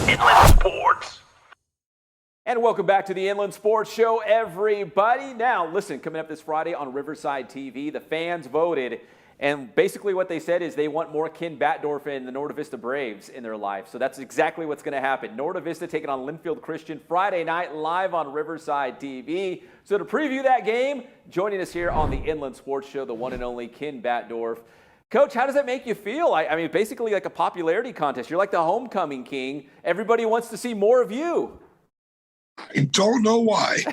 Inland Sports. And welcome back to the Inland Sports Show, everybody. Now, listen, coming up this Friday on Riverside TV, the fans voted, and basically what they said is they want more Ken Batdorf and the Norte Vista Braves in their life. So that's exactly what's going to happen. Norte Vista taking on Linfield Christian Friday night live on Riverside TV. So to preview that game, joining us here on the Inland Sports Show, the one and only Ken Batdorf. Coach, how does that make you feel? I mean, basically like a popularity contest. You're like the homecoming king. Everybody wants to see more of you. I don't know why.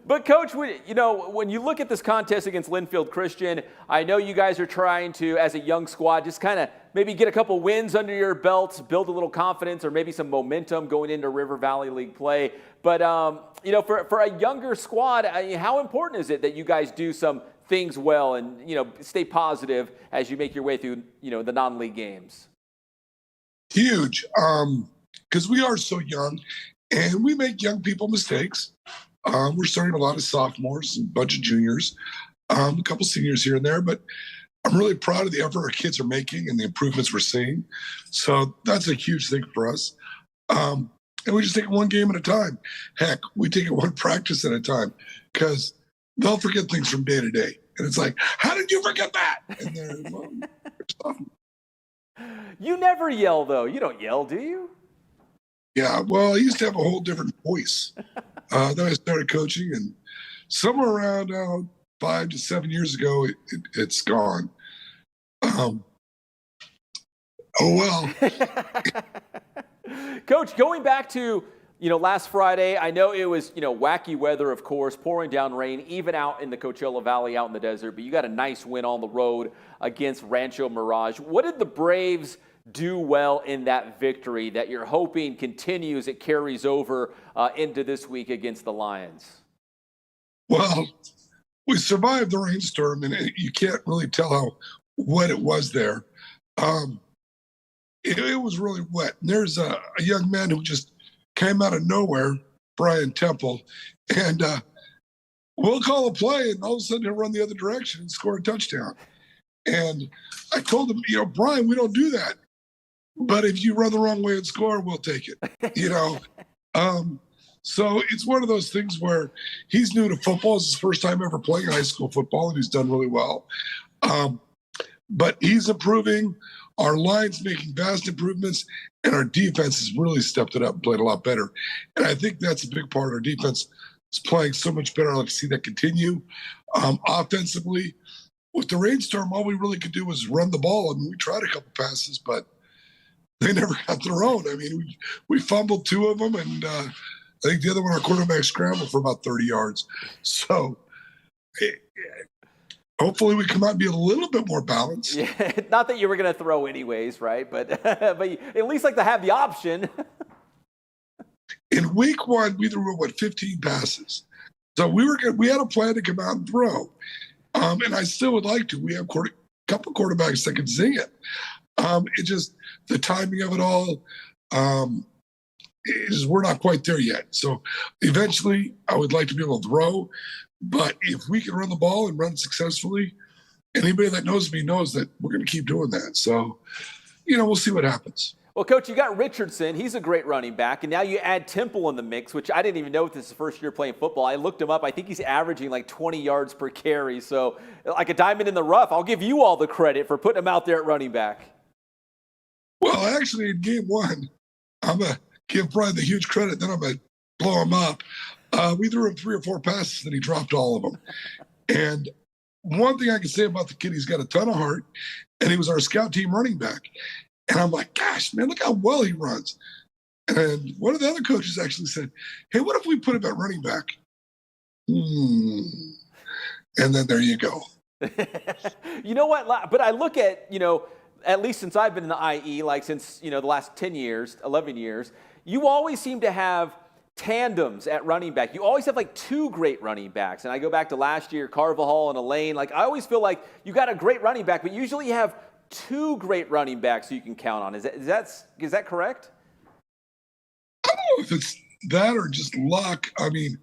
But, Coach, when you look at this contest against Linfield Christian, I know you guys are trying to, as a young squad, just kind of maybe get a couple wins under your belts, build a little confidence or maybe some momentum going into River Valley League play. But, for a younger squad, how important is it that you guys do some things well and, stay positive as you make your way through, the non-league games? Huge. Because we are so young and we make young people mistakes. We're starting a lot of sophomores and a bunch of juniors, a couple seniors here and there, but I'm really proud of the effort our kids are making and the improvements we're seeing. So that's a huge thing for us. And we just take it one game at a time. Heck, we take it one practice at a time because they'll forget things from day to day. And it's like, how did you forget that? And they're You never yell, though. You don't yell, do you? Yeah, well, I used to have a whole different voice. Then I started coaching, and somewhere around 5 to 7 years ago, it's gone. Oh, well. Coach, going back to, last Friday, I know it was, wacky weather, of course, pouring down rain, even out in the Coachella Valley, out in the desert, but you got a nice win on the road against Rancho Mirage. What did the Braves do well in that victory that you're hoping continues, it carries over into this week against the Lions? Well, we survived the rainstorm, and you can't really tell how wet it was there. It was really wet. And there's a young man who just came out of nowhere, Brian Temple, and we'll call a play, and all of a sudden he'll run the other direction and score a touchdown. And I told him, Brian, we don't do that. But if you run the wrong way and score, we'll take it, So it's one of those things where he's new to football. It's his first time ever playing high school football, and he's done really well. But he's improving. Our line's making vast improvements, and our defense has really stepped it up and played a lot better. And I think that's a big part. Our defense is playing so much better. I'd like to see that continue. Offensively, with the rainstorm, all we really could do was run the ball. I mean, we tried a couple passes, but they never got their own. I mean, we fumbled 2 of them, and I think the other one, our quarterback scrambled for about 30 yards. So hopefully we come out and be a little bit more balanced. Yeah, not that you were going to throw anyways, right? But but at least like to have the option. In week 1, we threw 15 passes. So we had a plan to come out and throw. And I still would like to. We have a couple quarterbacks that can zing it. It just the timing of it all we're not quite there yet. So eventually I would like to be able to throw, but if we can run the ball and run successfully, anybody that knows me knows that we're going to keep doing that. So, we'll see what happens. Well, Coach, you got Richardson. He's a great running back. And now you add Temple in the mix, which I didn't even know if this is his first year playing football. I looked him up. I think he's averaging like 20 yards per carry. So like a diamond in the rough. I'll give you all the credit for putting him out there at running back. Well, actually, in game 1, I'm going to give Brian the huge credit. Then I'm going to blow him up. We threw him 3 or 4 passes, and he dropped all of them. And one thing I can say about the kid, he's got a ton of heart, and he was our scout team running back. And I'm like, gosh, man, look how well he runs. And one of the other coaches actually said, hey, what if we put him at running back? And then there you go. You know what? But I look at, at least since I've been in the IE, like since, the last 10 years, 11 years, you always seem to have tandems at running back. You always have like 2 great running backs. And I go back to last year, Carvajal and Elaine. Like I always feel like you got a great running back, but usually you have 2 great running backs you can count on. Is that correct? I don't know if it's that or just luck. I mean,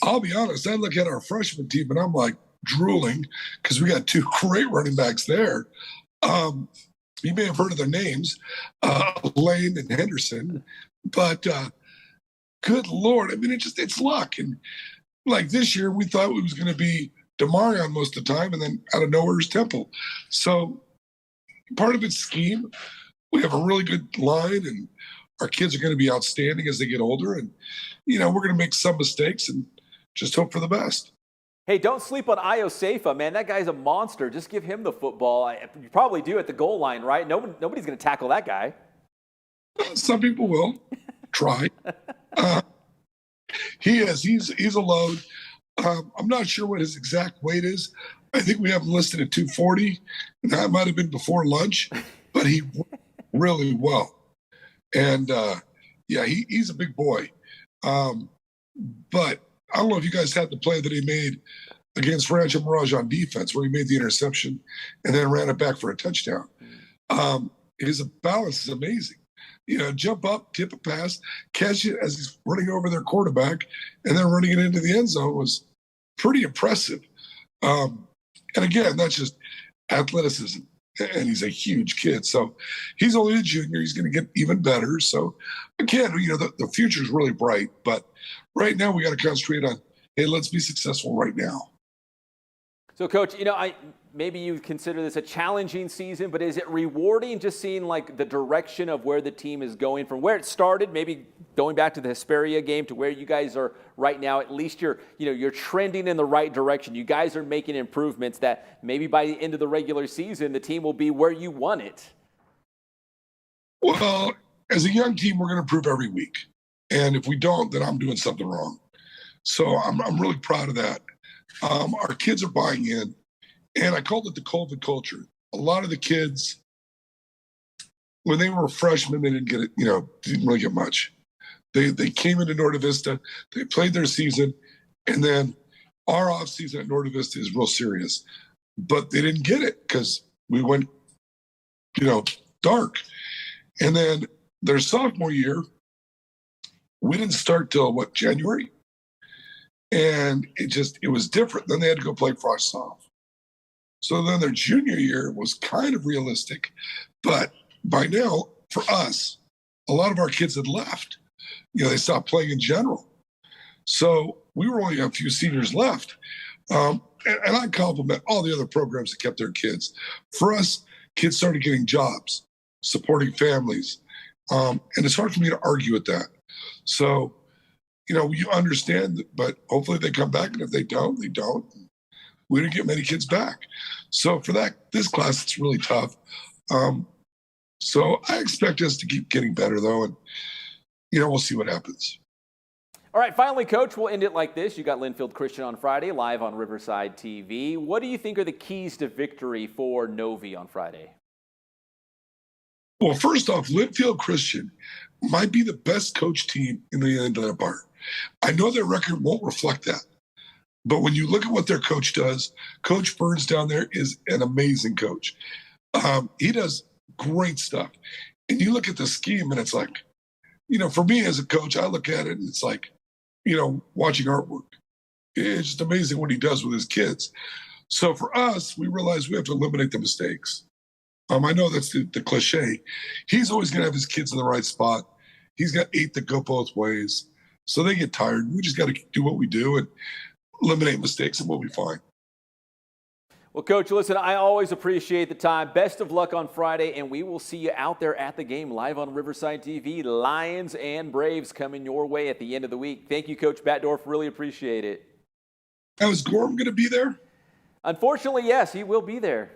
I'll be honest. I look at our freshman team and I'm like drooling because we got 2 great running backs there. You may have heard of their names, Lane and Henderson, but good Lord, I mean, it's luck. And like this year, we thought it was going to be Demarion most of the time, and then out of nowhere is Temple. So part of it's scheme. We have a really good line, and our kids are going to be outstanding as they get older. And, we're going to make some mistakes and just hope for the best. Hey, don't sleep on Iosefa, man. That guy's a monster. Just give him the football. You probably do at the goal line, right? Nobody's going to tackle that guy. Some people will try. He is. He's a load. I'm not sure what his exact weight is. I think we have him listed at 240, and that might have been before lunch, but he really well. And, he's a big boy. But I don't know if you guys had the play that he made against Rancho Mirage on defense, where he made the interception and then ran it back for a touchdown. His balance is amazing. Jump up, tip a pass, catch it as he's running over their quarterback, and then running it into the end zone was pretty impressive. And again, that's just athleticism. And he's a huge kid. So he's only a junior. He's going to get even better. So again, the future is really bright. But right now we got to concentrate on, hey, let's be successful right now. So, Coach, maybe you consider this a challenging season, but is it rewarding just seeing like the direction of where the team is going from where it started, maybe going back to the Hesperia game to where you guys are right now? At least you're trending in the right direction. You guys are making improvements that maybe by the end of the regular season, the team will be where you want it. Well, as a young team, we're going to improve every week. And if we don't, then I'm doing something wrong. So I'm really proud of that. Our kids are buying in. And I called it the COVID culture. A lot of the kids, when they were freshmen, they didn't get it, didn't really get much. They came into Norte Vista, they played their season, and then our off season at Norte Vista is real serious. But they didn't get it because we went, dark. And then their sophomore year, we didn't start till January? And it was different. Then they had to go play Frost Soft. So then their junior year was kind of realistic. But by now, for us, a lot of our kids had left. They stopped playing in general. So we were only a few seniors left. And I compliment all the other programs that kept their kids. For us, kids started getting jobs, supporting families. And it's hard for me to argue with that. So, you understand, but hopefully they come back. And if they don't, they don't. We didn't get many kids back. So for this class, it's really tough. So I expect us to keep getting better, though, and, we'll see what happens. All right, finally, Coach, we'll end it like this. You got Linfield Christian on Friday, live on Riverside TV. What do you think are the keys to victory for Novi on Friday? Well, first off, Linfield Christian might be the best coach team in the NAIA. I know their record won't reflect that. But when you look at what their coach does, Coach Burns down there is an amazing coach. He does great stuff. And you look at the scheme and it's like, for me as a coach, I look at it and it's like, watching artwork. It's just amazing what he does with his kids. So for us, we realize we have to eliminate the mistakes. I know that's the cliche. He's always going to have his kids in the right spot. He's got 8 that go both ways. So they get tired. We just got to do what we do and eliminate mistakes, and we'll be fine. Well, Coach, listen, I always appreciate the time. Best of luck on Friday, and we will see you out there at the game live on Riverside TV. Lions and Braves coming your way at the end of the week. Thank you, Coach Batdorf. Really appreciate it. Now, is Gorham going to be there? Unfortunately, yes, he will be there.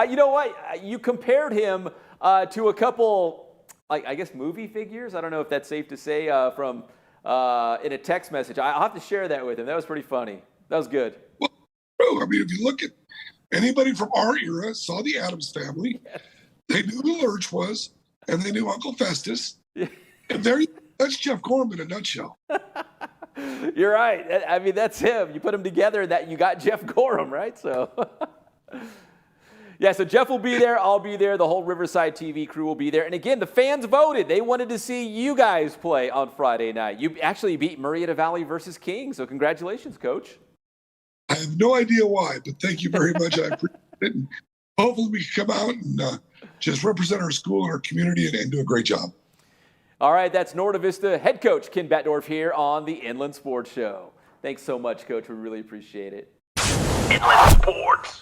You know what? You compared him to a couple, I guess, movie figures. I don't know if that's safe to say from in a text message. I'll have to share that with him. That was pretty funny. That was good. Well, bro, I mean, if you look at anybody from our era, saw the Addams Family, they knew who Lurch was, and they knew Uncle Festus. Yeah. And that's Jeff Gorham in a nutshell. You're right. I mean, that's him. You put them together, that you got Jeff Gorham, right? So, yeah, so Jeff will be there. I'll be there. The whole Riverside TV crew will be there. And again, the fans voted. They wanted to see you guys play on Friday night. You actually beat Murrieta Valley versus King. So congratulations, Coach. I have no idea why, but thank you very much. I appreciate it. And hopefully we can come out and just represent our school and our community and do a great job. All right, that's Norte Vista head coach Ken Batdorf here on the Inland Sports Show. Thanks so much, Coach. We really appreciate it. Inland Sports.